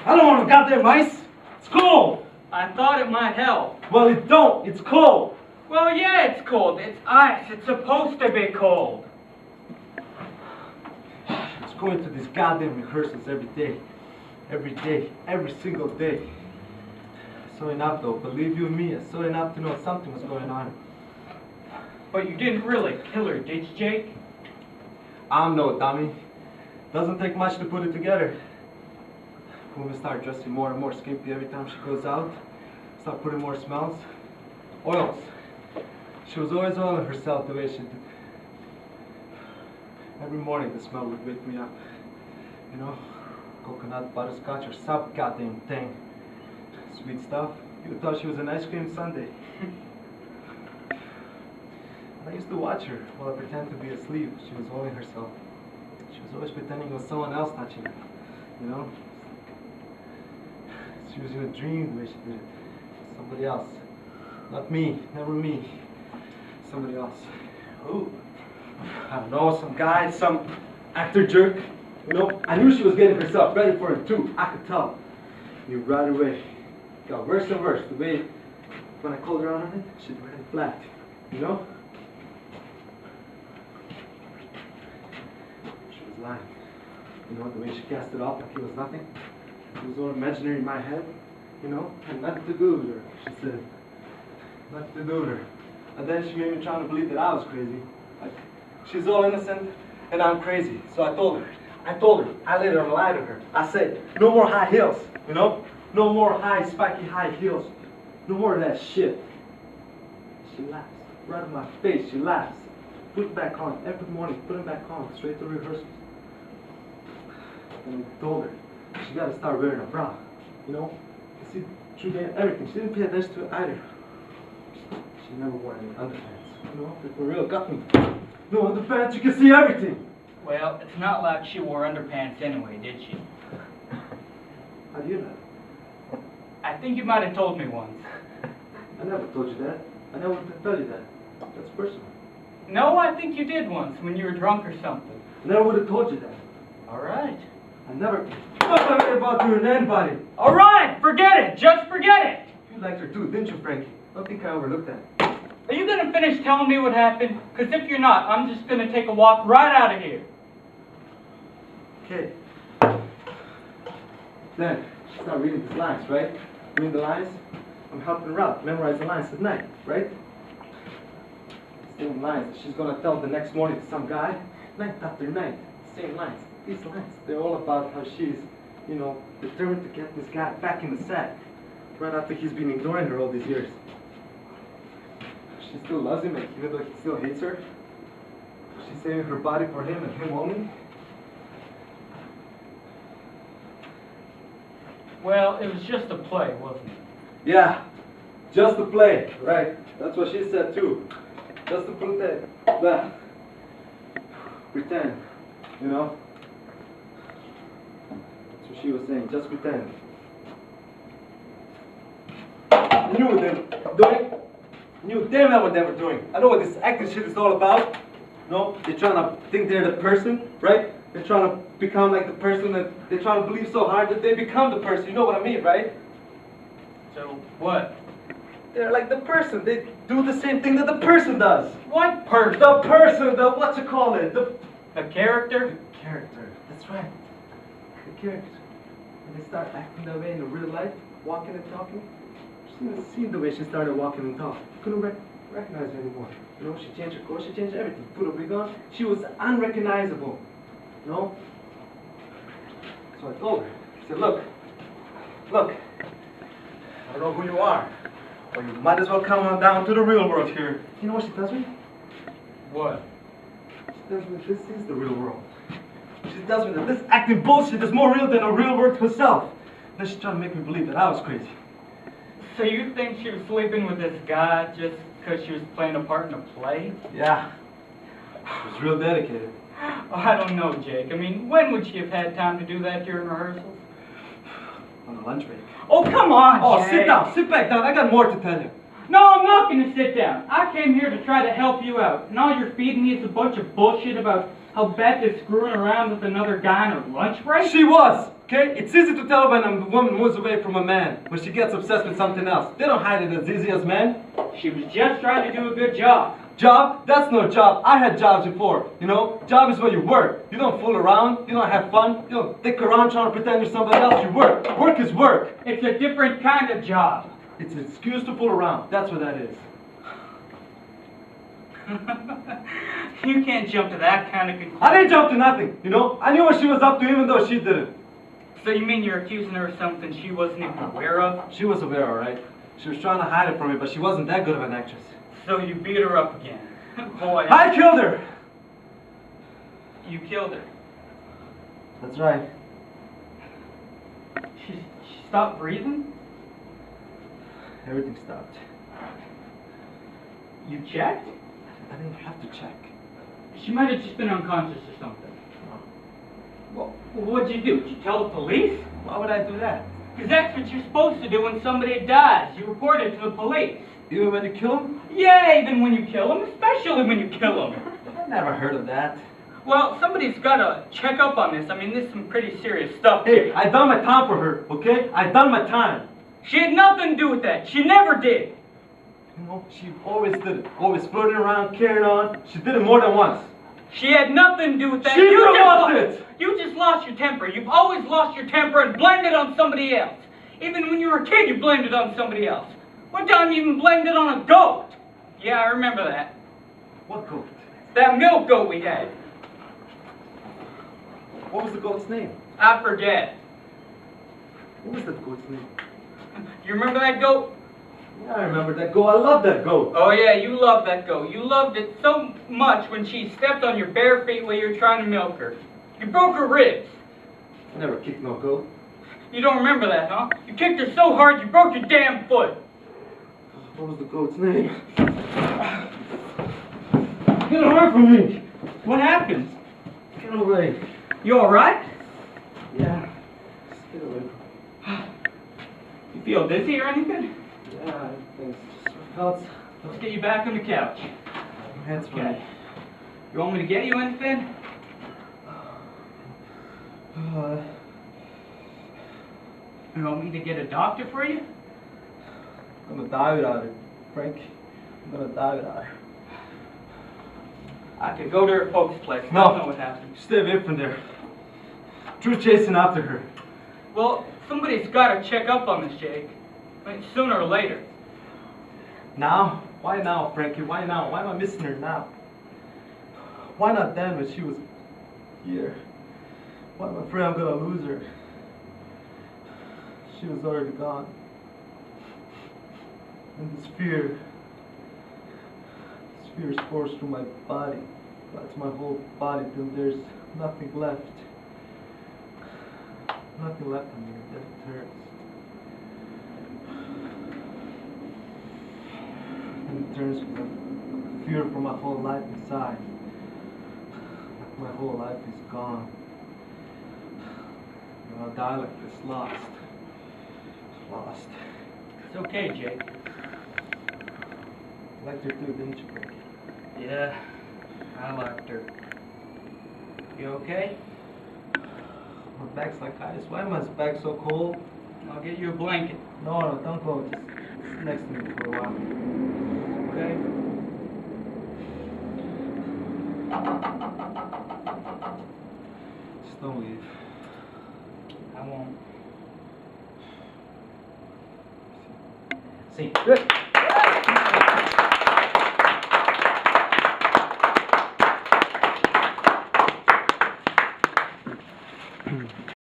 I don't want no goddamn ice. It's cold. I thought it might help. Well, it don't. It's cold. Well, yeah, it's cold. It's ice. It's supposed to be cold. It's going to these goddamn rehearsals every day. Every day. Every single day. I saw enough though. Believe you me, I saw enough to know something was going on. But you didn't really kill her, did you, Jake? I'm no dummy. Doesn't take much to put it together. Women start dressing more and more skimpy every time she goes out. Start putting more smells. Oils. She was always oiling herself the way she did. Every morning the smell would wake me up. You know, coconut, butterscotch, or some goddamn thing. Sweet stuff. You thought she was an ice cream sundae. I used to watch her while I pretended to be asleep. She was oiling herself. She was always pretending it was someone else touching her. You know? She was in a dream the way she did it. Somebody else. Not me. Never me. Somebody else. Who? I don't know. Some guy. Some actor jerk. You know? I knew she was getting herself ready for it too. I could tell. Knew right away. It got worse and worse. The way when I called her out on it, she'd ran flat. You know? She was lying. You know, the way she cast it off like it was nothing. It was all imaginary in my head, you know, had nothing to do with her, she said. Nothing to do with her. And then she made me try to believe that I was crazy. Like, she's all innocent and I'm crazy. So I told her, I laid her and lied to her. I said, no more high heels, you know? No more high, spiky high heels. No more of that shit. She laughs. Right in my face, she laughs. Put it back on. Every morning, put it back on. Straight to rehearsals. And I told her, she gotta start wearing a bra, you know? You see, through there, everything. She didn't pay attention to it either. She never wore any underpants, you know? They for real got me. No underpants, you can see everything. Well, it's not like she wore underpants anyway, did she? How do you know? I think you might have told me once. I never told you that. I never would tell you that. That's personal. No, I think you did once when you were drunk or something. I never would have told you that. All right. I never thought about doing anybody. All right, forget it. Just forget it. You liked her too, didn't you, Frenkie? I don't think I overlooked that. Are you going to finish telling me what happened? Because if you're not, I'm just going to take a walk right out of here. Okay. Then, start reading these lines, right? Reading the lines. I'm helping her out. Memorize the lines at night, right? Same lines that she's going to tell the next morning to some guy. Night after night. Same lines. These lines, they're all about how she's, you know, determined to get this guy back in the sack. Right after he's been ignoring her all these years. She still loves him, even though he still hates her. She's saving her body for him and him only. Well, it was just a play, wasn't it? Yeah, just a play, right? That's what she said too. Just to pretend. Pretend, you know? That's what she was saying, just pretend. I knew what they were doing. I knew damn well what they were doing. I know what this acting shit is all about. No, they're trying to think they're the person, right? They're trying to become like the person that they're trying to believe so hard that they become the person. You know what I mean, right? So, what? They're like the person. They do the same thing that the person does. What person? The person, the what you call it? The character? The character. That's right. The character. When they start acting that way in the real life, walking and talking, she's never seen the way she started walking and talking. Couldn't recognize her anymore. You know, she changed her clothes, she changed everything. Put a wig on. She was unrecognizable. You know? So I told her. I said, look, I don't know who you are. Or you might as well come on down to the real world here. You know what she tells me? What? She tells me this is the real world. She tells me that this acting bullshit is more real than the real world herself. Then she's trying to make me believe that I was crazy. So you think she was sleeping with this guy just because she was playing a part in a play? Yeah. She was real dedicated. Oh, I don't know, Jake. I mean, when would she have had time to do that during rehearsals? On a lunch break. Oh, come on, Oh, Jake. sit down. Sit back down. I got more to tell you. No, I'm not going to sit down. I came here to try to help you out. And all you're feeding me is a bunch of bullshit about how Beth is screwing around with another guy on her lunch break? She was. Okay? It's easy to tell when a woman moves away from a man, when she gets obsessed with something else. They don't hide it as easy as men. She was just trying to do a good job. Job? That's no job. I had jobs before. You know, job is where you work. You don't fool around. You don't have fun. You don't dick around trying to pretend you're somebody else. You work. Work is work. It's a different kind of job. It's an excuse to fool around. That's what that is. You can't jump to that kind of conclusion. I didn't jump to nothing. You know, I knew what she was up to even though she didn't. So you mean you're accusing her of something she wasn't even aware of? She was aware, all right. She was trying to hide it from me, but she wasn't that good of an actress. So you beat her up again. Boy, I killed her! You killed her. That's right. She stopped breathing? Everything stopped. You checked? I didn't have to check. She might have just been unconscious or something. Well, what'd you do? Did you tell the police? Why would I do that? Because that's what you're supposed to do when somebody dies. You report it to the police. Even when you kill him? Yeah, even when you kill them, especially when you kill them. I never heard of that. Well, somebody's got to check up on this. I mean, this is some pretty serious stuff. Hey, I done my time for her, okay? I done my time. She had nothing to do with that. She never did. You know, she always did it. Always flirting around, carrying on. She did it more than once. She had nothing to do with that. She loved it! You just lost your temper. You've always lost your temper and blamed it on somebody else. Even when you were a kid, you blamed it on somebody else. One time you even blamed it on a goat. Yeah, I remember that. What goat? That milk goat we had. What was the goat's name? I forget. What was that goat's name? You remember that goat? Yeah, I remember that goat. I love that goat. Oh yeah, you loved that goat. You loved it so much when she stepped on your bare feet while you were trying to milk her. You broke her ribs. I never kicked no goat. You don't remember that, huh? You kicked her so hard you broke your damn foot. What was the goat's name? Get away from me! What happened? Get away. You alright? Yeah. Just get away from me. You feel dizzy or anything? Yeah, I think it's just my thoughts. Let's get you back on the couch. My head's Okay. funny. You want me to get you anything? You want me to get a doctor for you? I'm gonna die without her, Frank. I'm gonna die without her. I could go to her folks' place. No. I don't know what happened. Stay away from there. Drew's chasing after her. Well, somebody's got to check up on this, Jake. I mean, sooner or later. Now? Why now, Frankie? Why now? Why am I missing her now? Why not then when she was here? Why am I afraid I'm gonna lose her? She was already gone. And this fear is forced through my body. That's my whole body till there's nothing left. Nothing left in me. It hurts. And it turns with a fear for my whole life inside. Like my whole life is gone. And I'll die like this, lost. Lost. It's okay, Jake. Liked her too, didn't you, Frankie? Yeah, I liked her. You okay? My back's like ice. Why am my back so cold? I'll get you a blanket. No, don't go. Just sit next to me for a while. Okay? Just don't leave. I won't. See. Good.